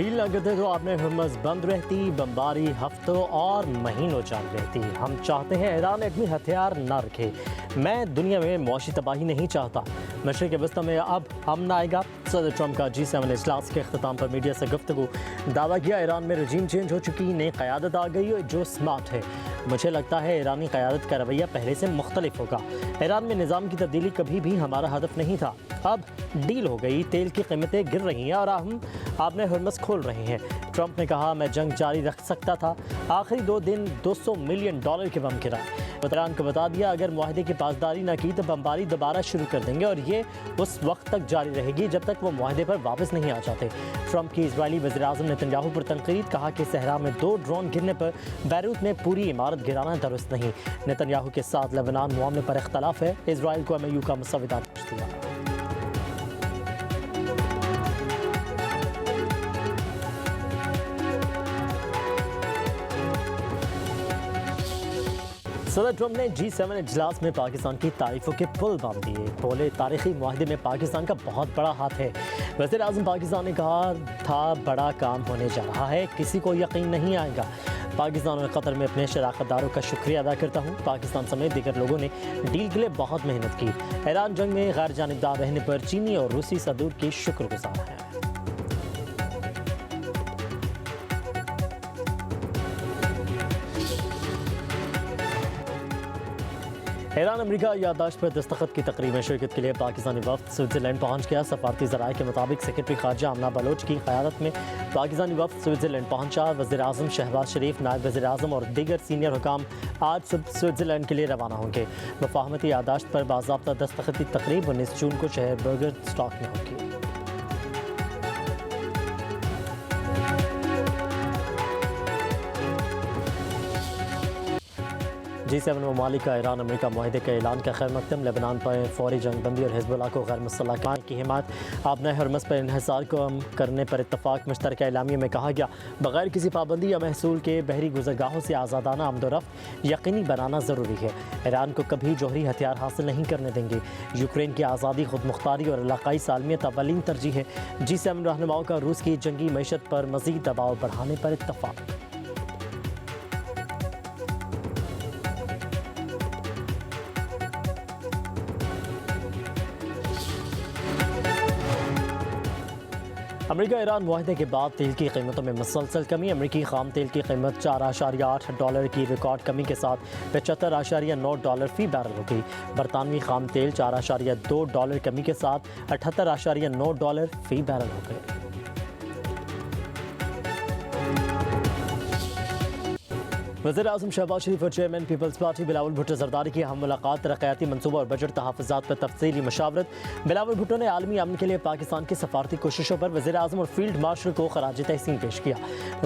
Deal نہ کرتے تو آپ نے ہرمز بند رہتی، بمباری ہفتوں اور مہینوں جاری رہتی۔ ہم چاہتے ہیں ایران ایٹمی ہتھیار نہ رکھے۔ میں دنیا میں معاشی تباہی نہیں چاہتا۔ مشرق وسطی میں اب امن آئے گا۔ صدر ٹرمپ کا G7 اجلاس کے اختتام پر میڈیا سے گفتگو۔ دعویٰ کیا ایران میں رجیم چینج ہو چکی، نئی قیادت آ گئی جو اسمارٹ ہے۔ مجھے لگتا ہے ایرانی قیادت کا رویہ پہلے سے مختلف ہوگا۔ ایران میں نظام کی تبدیلی کبھی بھی ہمارا ہدف نہیں تھا۔ اب ڈیل ہو گئی، تیل کی قیمتیں گر رہی ہیں اور آپ نے ہرمز کھول رہے ہیں۔ ٹرمپ نے کہا میں جنگ جاری رکھ سکتا تھا۔ آخری 2 دن $200 ملین کے بم گرائے۔ ایران کو بتا دیا اگر معاہدے کی پاسداری نہ کی تو بمباری دوبارہ شروع کر دیں گے اور یہ اس وقت تک جاری رہے گی جب تک وہ معاہدے پر واپس نہیں آ جاتے۔ ٹرمپ کی اسرائیلی وزیراعظم نیتن یاہو پر تنقید، کہا کہ صحرا میں 2 ڈرون گرنے پر بیروت میں پوری عمارت گرانا درست نہیں۔ نیتن یاہو کے ساتھ لبنان معاملے پر اختلاف ہے۔ اسرائیل کو MOU کا مسودہ بھیج دیا۔ صدر ٹرمپ نے G7 اجلاس میں پاکستان کی تعریفوں کے پل باندھ دیے۔ بولے تاریخی معاہدے میں پاکستان کا بہت بڑا ہاتھ ہے۔ وزیر اعظم پاکستان نے کہا تھا بڑا کام ہونے جا رہا ہے، کسی کو یقین نہیں آئے گا۔ پاکستان اور قطر میں اپنے شراکت داروں کا شکریہ ادا کرتا ہوں۔ پاکستان سمیت دیگر لوگوں نے ڈیل کے لیے بہت محنت کی۔ ایران جنگ میں غیر جانبدار رہنے پر چینی اور روسی صدور کی شکر گزار ہیں۔ ایران امریکہ یادداشت پر دستخط کی تقریب میں شرکت کے لیے پاکستانی وفد سوئٹزرلینڈ پہنچ گیا۔ سفارتی ذرائع کے مطابق سیکرٹری خارجہ آمنہ بلوچ کی قیادت میں پاکستانی وفد سوئٹزرلینڈ پہنچا۔ وزیر اعظم شہباز شریف، نائب وزیر اعظم اور دیگر سینئر حکام آج صبح سوئٹزرلینڈ کے لیے روانہ ہوں گے۔ مفاہمتی یادداشت پر باضابطہ دستخط کی تقریب 19 جون کو شہر برگر اسٹاک میں ہوگی۔ G7 ممالک کا ایران امریکہ معاہدے کے اعلان کا خیر مقدم۔ لبنان پر فوری جنگ بندی اور حزب اللہ کو غیر مسلح کرنے کی حمایت۔ آبنۂ ہرمز پر انحصار کو کم کرنے پر اتفاق۔ مشترکہ اعلامیے میں کہا گیا بغیر کسی پابندی یا محصول کے بحری گزرگاہوں سے آزادانہ آمد و رفت یقینی بنانا ضروری ہے۔ ایران کو کبھی جوہری ہتھیار حاصل نہیں کرنے دیں گے۔ یوکرین کی آزادی، خود مختاری اور علاقائی سالمیت اولین ترجیح ہے۔ G7 رہنماؤں کا روس کی جنگی معیشت پر مزید دباؤ بڑھانے پر اتفاق۔ امریکہ ایران معاہدے کے بعد تیل کی قیمتوں میں مسلسل کمی۔ امریکی خام تیل کی قیمت $4.8 کی ریکارڈ کمی کے ساتھ $75.9 فی بیرل ہو گئی۔ برطانوی خام تیل $4.2 کمی کے ساتھ $78.9 فی بیرل ہو گئے۔ وزیر اعظم شہباز شریف اور chairman Peoples Party Bilawal Bhutto Zardari کی اہم ملاقات۔ ترقیاتی منصوبوں اور بجٹ تحفظات پر تفصیلی مشاورت۔ بلاول بھٹو نے عالمی امن کے لیے پاکستان کی سفارتی کوششوں پر وزیر اعظم اور فیلڈ مارشل کو خراج تحسین پیش کیا۔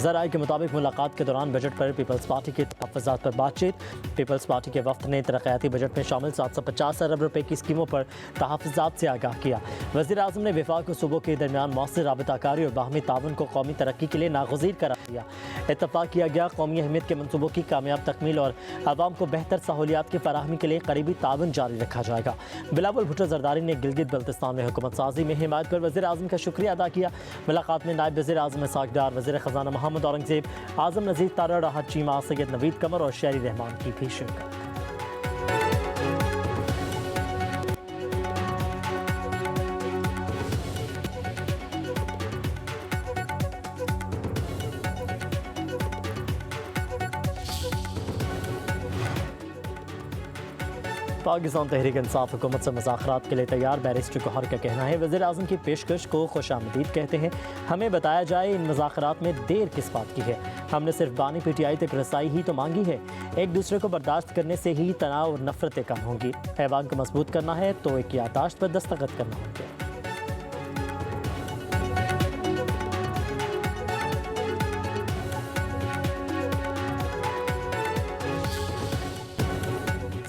ذرائع کے مطابق ملاقات کے دوران بجٹ پر پیپلز پارٹی کے تحفظات پر بات چیت۔ پیپلز پارٹی کے وفد نے ترقیاتی بجٹ میں شامل 750 ارب روپے کی اسکیموں پر تحفظات سے آگاہ کیا۔ وزیر اعظم نے وفاق و صوبوں کے درمیان مؤثر رابطہ کاری اور باہمی تعاون کو قومی ترقی کے لیے ناگزیر قرار دیا۔ اتفاق کیا گیا اہمیت کے منصوبوں کی کامیاب تکمیل اور عوام کو بہتر سہولیات کی فراہمی کے لیے قریبی تعاون جاری رکھا جائے گا۔ بلاول بھٹو زرداری نے گلگت بلتستان میں حکومت سازی میں حمایت پر وزیر اعظم کا شکریہ ادا کیا۔ ملاقات میں نائب وزیر اعظم اسحاق ڈار، وزیر خزانہ محمد اورنگزیب، اعظم نذیر تارڑ، راحت چیمہ، سید نوید قمر اور شہری رحمان کی بھی شرکت۔ پاکستان تحریک انصاف حکومت سے مذاکرات کے لیے تیار۔ بیرسٹر گوہر کا کہنا ہے وزیر اعظم کی پیشکش کو خوش آمدید کہتے ہیں۔ ہمیں بتایا جائے ان مذاکرات میں دیر کس بات کی ہے، ہم نے صرف بانی PTI تک رسائی ہی تو مانگی ہے۔ ایک دوسرے کو برداشت کرنے سے ہی تناؤ اور نفرتیں کم ہوں گی۔ ایوان کو مضبوط کرنا ہے تو ایک یادداشت پر دستخط کرنا ہوں گے۔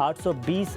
820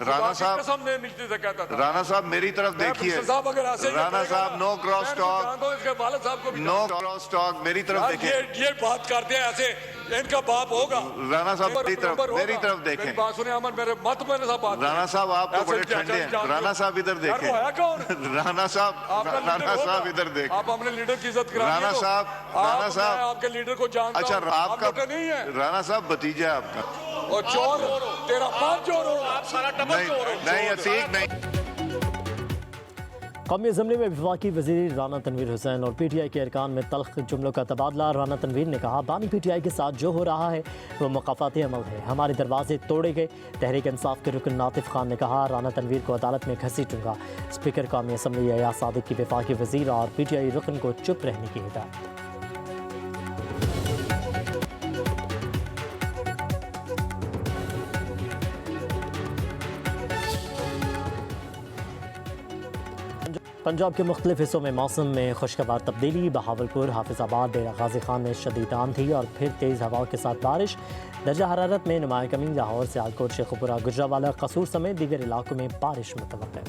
رانا صاحب قسم نے نیچے سے کہتا تھا. رانا صاحب میری طرف دیکھیے. صاحب اگر ایسے رانا صاحب نو کراس ٹاک, اس کے والد صاحب کو بھی نو کراس ٹاک, میری طرف دیکھیں. یہ بات کرتے ہیں ایسے, ان کا باپ ہوگا. رانا صاحب میری طرف دیکھیں. میری بات سنیں امن, میرے مت میں نے صاحب بات. رانا صاحب آپ تو بڑے ٹھنڈے ہیں. رانا صاحب ادھر دیکھیں. رانا صاحب ادھر دیکھیں. آپ اپنے لیڈر کی عزت کرائیں. رانا صاحب آپ کے لیڈر کو جانتا ہوں. اچھا آپ کا نہیں ہے. رانا صاحب بھتیجا ہے آپ کا. اور چور تیرا باپ چور ہو. آپ سارا ڈبل چور ہو. نہیں عتیق نہیں. قومی اسمبلی میں وفاقی وزیر رانا تنویر حسین اور پی ٹی آئی کے ارکان میں تلخ جملوں کا تبادلہ. رانا تنویر نے کہا بانی پی ٹی آئی کے ساتھ جو ہو رہا ہے وہ مقافاتی عمل ہے, ہمارے دروازے توڑے گئے. تحریک انصاف کے رکن ناطف خان نے کہا رانا تنویر کو عدالت میں گھسیٹوں گا. اسپیکر قومی اسمبلی ایاز صادق کی وفاقی وزیر اور پی ٹی آئی رکن کو چپ رہنے کی ہدایت. پنجاب کے مختلف حصوں میں موسم میں خوشگوار تبدیلی. بہاولپور, حافظ آباد, ڈیرہ غازی خان میں شدید آندھی اور پھر تیز ہواؤں کے ساتھ بارش. درجہ حرارت میں نمایاں کمی. لاہور, سیالکوٹ, شیخوپورہ, گجرانوالہ, قصور سمیت دیگر علاقوں میں بارش متوقع.